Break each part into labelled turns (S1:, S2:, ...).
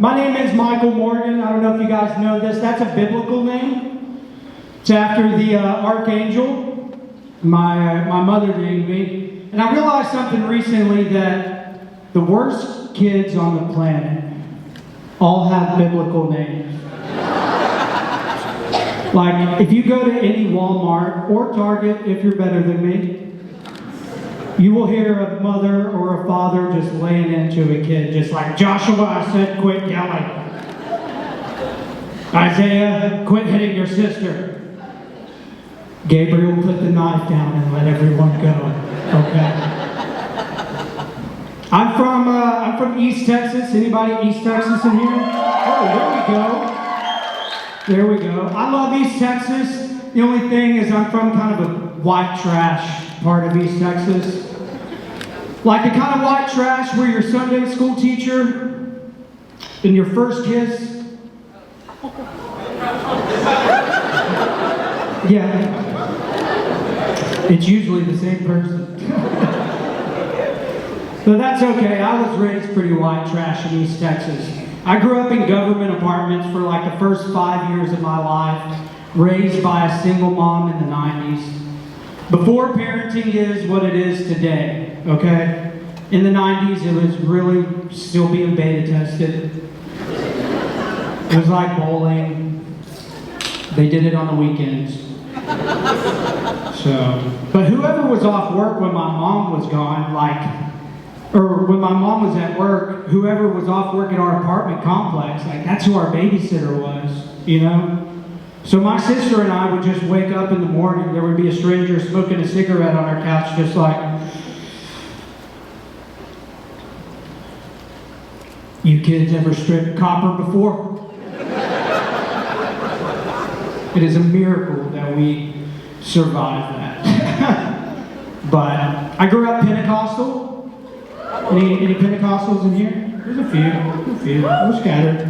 S1: My name is Michael Morgan. I don't know if you guys know this. That's a biblical name. It's after the archangel my mother named me. And I realized something recently, that the worst kids on the planet all have biblical names. Like, if you go to any Walmart or Target, if you're better than me, you will hear a mother or a father just laying into a kid, just like, Joshua, I said, quit yelling. Isaiah, quit hitting your sister. Gabriel, put the knife down and let everyone go. Okay. I'm from East Texas. Anybody East Texas in here? Oh, there we go. I love East Texas. The only thing is I'm from kind of a white trash part of East Texas. Like the kind of white trash where your Sunday school teacher and your first kiss. Yeah. It's usually the same person. So that's okay. I was raised pretty white trash in East Texas. I grew up in government apartments for like the first 5 years of my life, raised by a single mom in the 90s. Before parenting is what it is today, okay? In the 90s, it was really still being beta tested. It was like bowling. They did it on the weekends. But whoever was off work when my mom was gone, or when my mom was at work, whoever was off work at our apartment complex, that's who our babysitter was, you know? So my sister and I would just wake up in the morning, there would be a stranger smoking a cigarette on our couch, just like, you kids ever stripped copper before? It is a miracle that we survived that. But I grew up Pentecostal. Any Pentecostals in here? There's a few. We're scattered.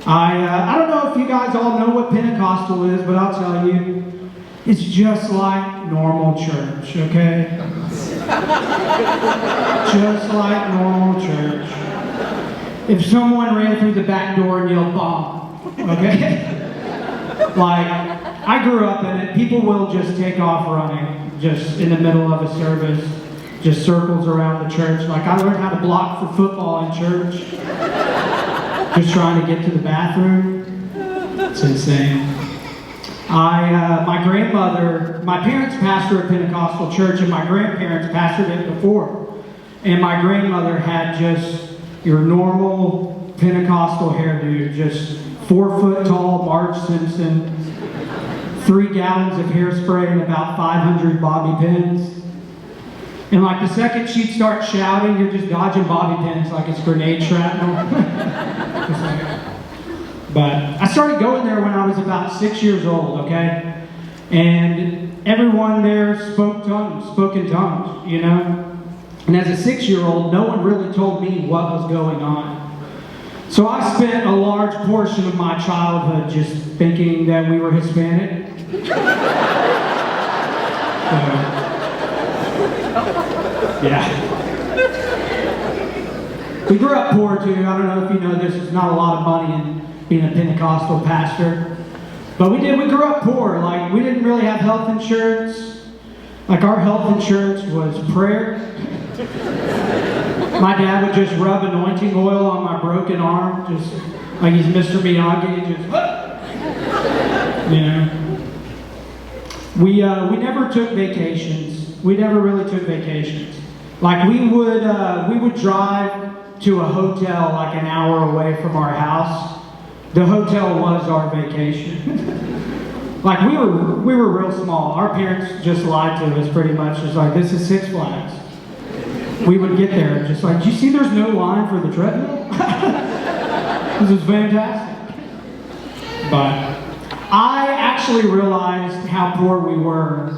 S1: I don't know if you guys all know what Pentecostal is, but I'll tell you, it's just like normal church, okay? Just like normal church. If someone ran through the back door and yelled bomb, okay? I grew up in it. People will just take off running, just in the middle of a service, just circles around the church. I learned how to block for football in church. Just trying to get to the bathroom. It's insane. My grandmother, my parents pastored a Pentecostal church, and my grandparents pastored it before. And my grandmother had just your normal Pentecostal hairdo, just 4 foot tall Marge Simpson, 3 gallons of hairspray, and about 500 bobby pins. And the second she'd start shouting, you're just dodging bobby pins like it's grenade shrapnel. But I started going there when I was about 6 years old, okay? And everyone there spoke in tongues, you know? And as a 6-year-old, no one really told me what was going on. So I spent a large portion of my childhood just thinking that we were Hispanic. Yeah. We grew up poor too. I don't know if you know this, there's not a lot of money in being a Pentecostal pastor. But we grew up poor. We didn't really have health insurance. Our health insurance was prayer. My dad would just rub anointing oil on my broken arm, just like he's Mr. Miyagi, just, you know. We never took vacations. We never really took vacations. We would drive to a hotel an hour away from our house. The hotel was our vacation. We were real small. Our parents just lied to us pretty much. It's this is Six Flags. We would get there and just do you see there's no line for the treadmill? This is fantastic. But I actually realized how poor we were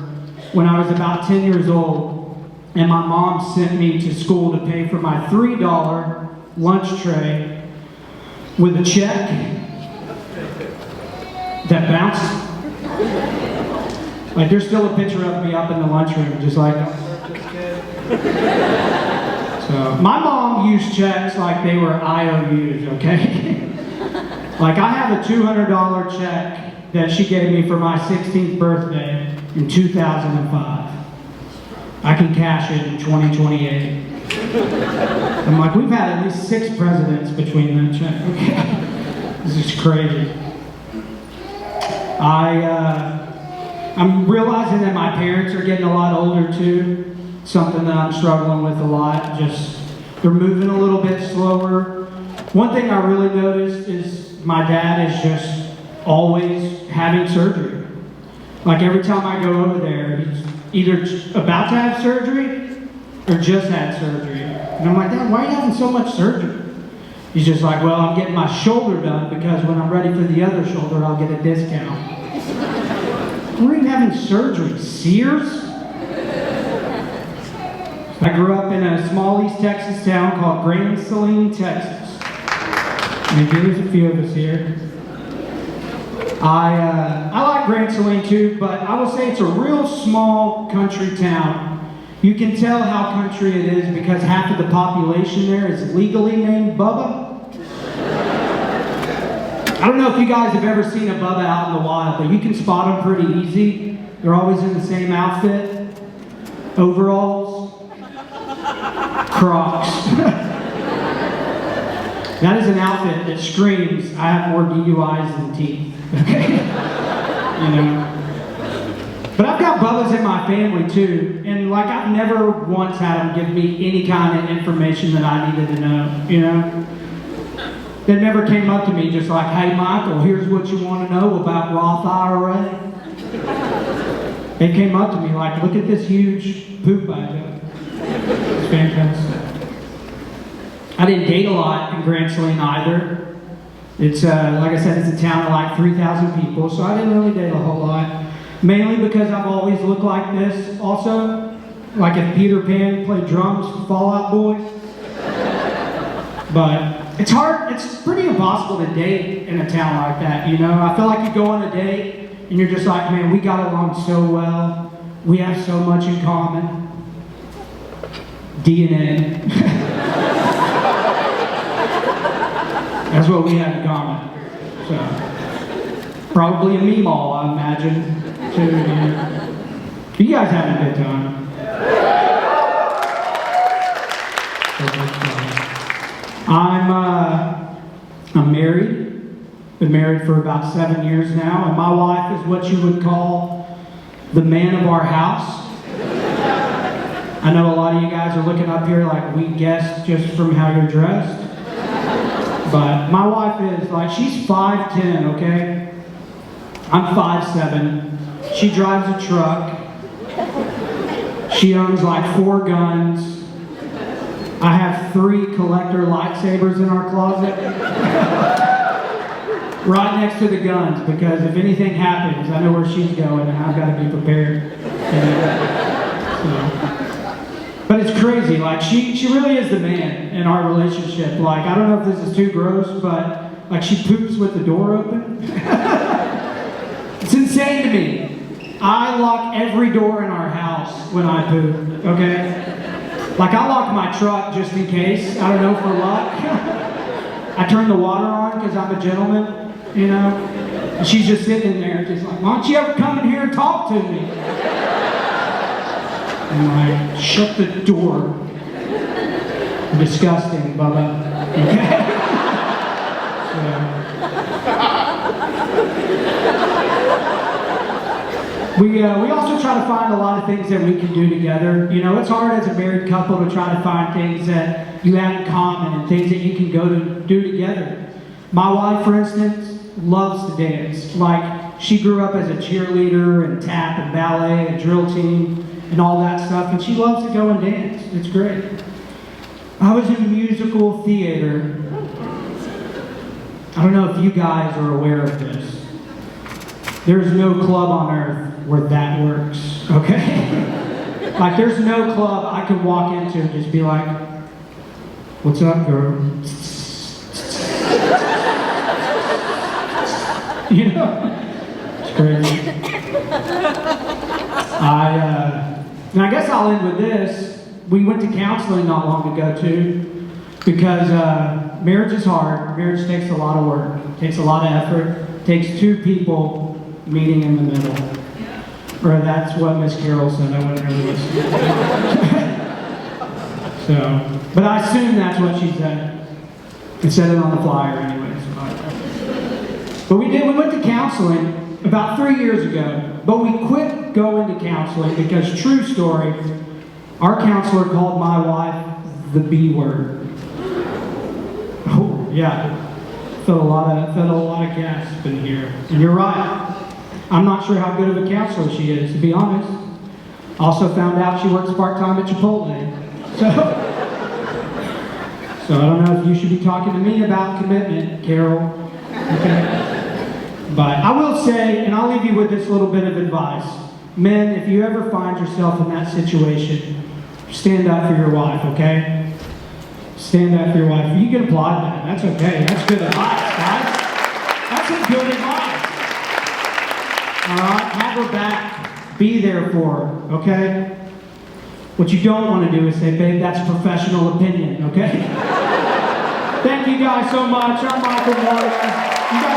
S1: when I was about 10 years old, and my mom sent me to school to pay for my $3 lunch tray with a check that bounced. There's still a picture of me up in the lunchroom, just So my mom used checks like they were IOUs, okay? Like I have a $200 check that she gave me for my 16th birthday in 2005. I can cash it in 2028. I'm like, we've had at least 6 presidents between that check, okay? This is crazy. I'm realizing that my parents are getting a lot older too. Something that I'm struggling with a lot. Just, they're moving a little bit slower. One thing I really noticed is my dad is just always having surgery. Like every time I go over there, he's either about to have surgery or just had surgery. And I'm like, Dad, why are you having so much surgery? He's just like, well, I'm getting my shoulder done because when I'm ready for the other shoulder, I'll get a discount. We're even having surgery. Sears? I grew up in a small East Texas town called Grand Saline, Texas. Maybe there's a few of us here. I like Grand Saline too, but I will say it's a real small country town. You can tell how country it is because half of the population there is legally named Bubba. I don't know if you guys have ever seen a Bubba out in the wild, but you can spot them pretty easy. They're always in the same outfit. Overalls. Crocs. That is an outfit that screams, I have more DUIs than teeth. Okay? You know? But I've got Bubbas in my family too, and like I've never once had them give me any kind of information that I needed to know, you know? They never came up to me just like, hey Michael, here's what you want to know about Roth IRA. They came up to me like, look at this huge poop I got. It's fantastic. I didn't date a lot in Grand Saline either. It's, like I said, it's a town of like 3,000 people, so I didn't really date a whole lot. Mainly because I've always looked like this also. Like if Peter Pan played drums for Fall Out Boy. But it's hard, it's pretty impossible to date in a town like that, you know? I feel like you go on a date and you're just like, man, we got along so well. We have so much in common. DNA. That's what we have in common. So, probably a meemaw, I imagine. Too, yeah. You guys having a good time? I'm married. Been married for about 7 years now, and my wife is what you would call the man of our house. I know a lot of you guys are looking up here like we guessed just from how you're dressed. But my wife is like, she's 5'10", okay? I'm 5'7". She drives a truck. She owns like 4 guns. I have 3 collector lightsabers in our closet. Right next to the guns, because if anything happens, I know where she's going and I've got to be prepared. But it's crazy, like she really is the man in our relationship. Like, I don't know if this is too gross, but like she poops with the door open. It's insane to me. I lock every door in our house when I poop, okay? Like I lock my truck just in case, I don't know, for luck. I turn the water on because I'm a gentleman, you know? And she's just sitting in there just like, why don't you ever come in here and talk to me? And I shut the door. Disgusting, Bubba. Okay? We also try to find a lot of things that we can do together. You know, it's hard as a married couple to try to find things that you have in common and things that you can go to do together. My wife, for instance, loves to dance. Like, she grew up as a cheerleader and tap and ballet and drill team and all that stuff, and she loves to go and dance. It's great. I was in musical theater. I don't know if you guys are aware of this. There's no club on earth where that works, okay? Like, there's no club I could walk into and just be like, what's up, girl? You know? It's crazy. And I guess I'll end with this. we went to counseling not long ago too, because marriage is hard. Marriage takes a lot of work, takes a lot of effort, takes two people meeting in the middle. Or that's what Miss Carol said. I wasn't really listening. So, but I assume that's what she said. It said it on the flyer anyway. So. But we went to counseling about 3 years ago. But we quit going to counseling because, true story, our counselor called my wife the B word. Oh, yeah. Felt a lot of gasp in here. And you're right. I'm not sure how good of a counselor she is, to be honest. Also found out she works part-time at Chipotle. So I don't know if you should be talking to me about commitment, Carol. Okay. But I will say, and I'll leave you with this little bit of advice. Men, if you ever find yourself in that situation, stand up for your wife, okay? Stand up for your wife. You can applaud that. That's okay. That's good advice, guys. That's some good advice. All right? Have her back. Be there for her, okay? What you don't want to do is say, babe, that's a professional opinion, okay? Thank you guys so much. I'm Michaelmorgancomedy.